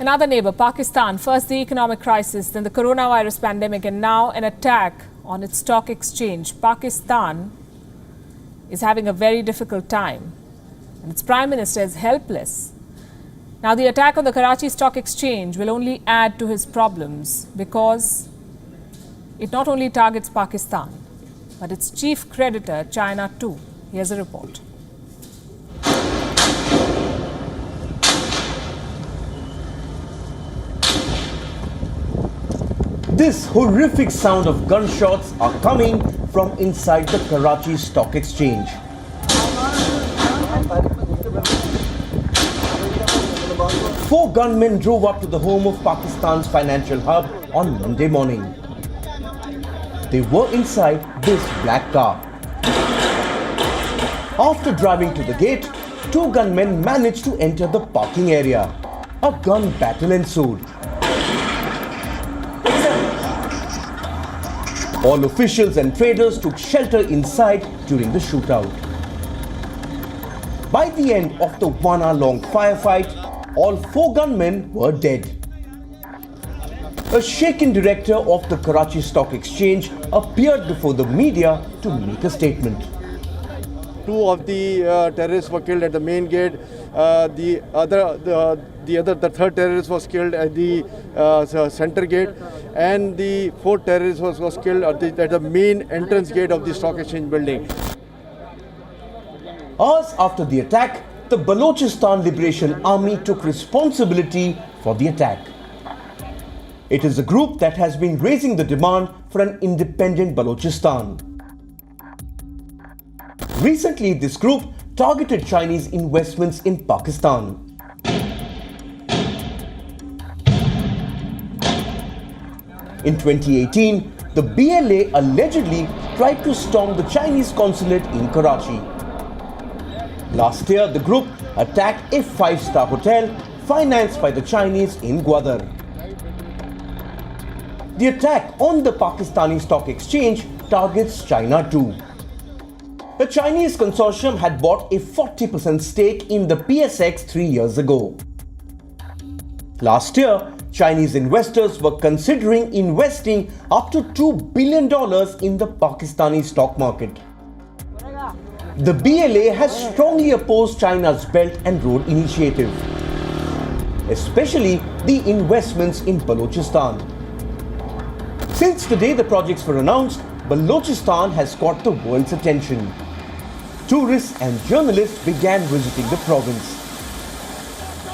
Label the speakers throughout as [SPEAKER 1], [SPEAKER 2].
[SPEAKER 1] Another neighbor, Pakistan, first the economic crisis, then the coronavirus pandemic, and now an attack on its stock exchange. Pakistan is having a very difficult time, and its prime minister is helpless. Now, the attack on the Karachi Stock Exchange will only add to his problems because it not only targets Pakistan, but its chief creditor, China, too. Here's a report.
[SPEAKER 2] This horrific sound of gunshots are coming from inside the Karachi Stock Exchange. Four gunmen drove up to the home of Pakistan's financial hub on Monday morning. They were inside this black car. After driving to the gate, two gunmen managed to enter the parking area. A gun battle ensued. All officials and traders took shelter inside during the shootout. By the end of the 1 hour-long firefight, all four gunmen were dead. A shaken director of the Karachi Stock Exchange appeared before the media to make a statement.
[SPEAKER 3] Two of the terrorists were killed at the main gate. The third terrorist was killed at the center gate, and the fourth terrorist was killed at the main entrance gate of the stock exchange building.
[SPEAKER 2] Hours after the attack, the Balochistan Liberation Army took responsibility for the attack. It is a group that has been raising the demand for an independent Balochistan. Recently, this group targeted Chinese investments in Pakistan. In 2018, the BLA allegedly tried to storm the Chinese consulate in Karachi. Last year, the group attacked a five-star hotel financed by the Chinese in Gwadar. The attack on the Pakistani Stock Exchange targets China too. The Chinese consortium had bought a 40% stake in the PSX 3 years ago. Last year, Chinese investors were considering investing up to $2 billion in the Pakistani stock market. The BLA has strongly opposed China's Belt and Road Initiative, especially the investments in Balochistan. Since the day the projects were announced, Balochistan has caught the world's attention. Tourists and journalists began visiting the province,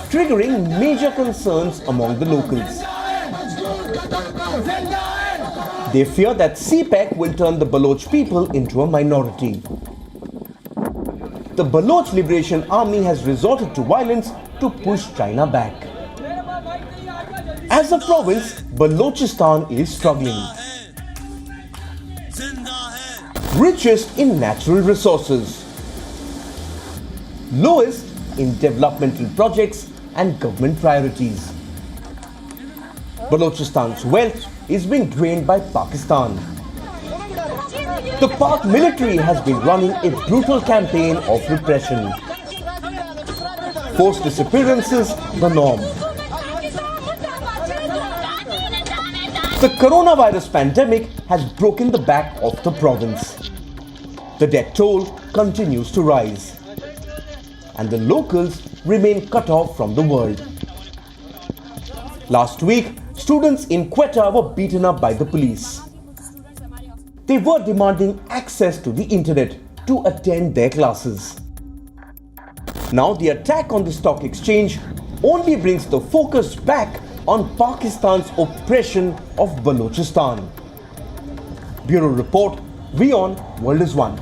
[SPEAKER 2] triggering major concerns among the locals. They fear that CPEC will turn the Baloch people into a minority. The Baloch Liberation Army has resorted to violence to push China back. As a province, Balochistan is struggling. Richest in natural resources, lowest in developmental projects and government priorities. Balochistan's wealth is being drained by Pakistan. The Pak military has been running a brutal campaign of repression. Forced disappearances, the norm. The coronavirus pandemic has broken the back of the province. The death toll continues to rise, and the locals remain cut off from the world. Last week, students in Quetta were beaten up by the police. They were demanding access to the internet to attend their classes. Now the attack on the stock exchange only brings the focus back on Pakistan's oppression of Balochistan. Bureau Report, WION, World is One.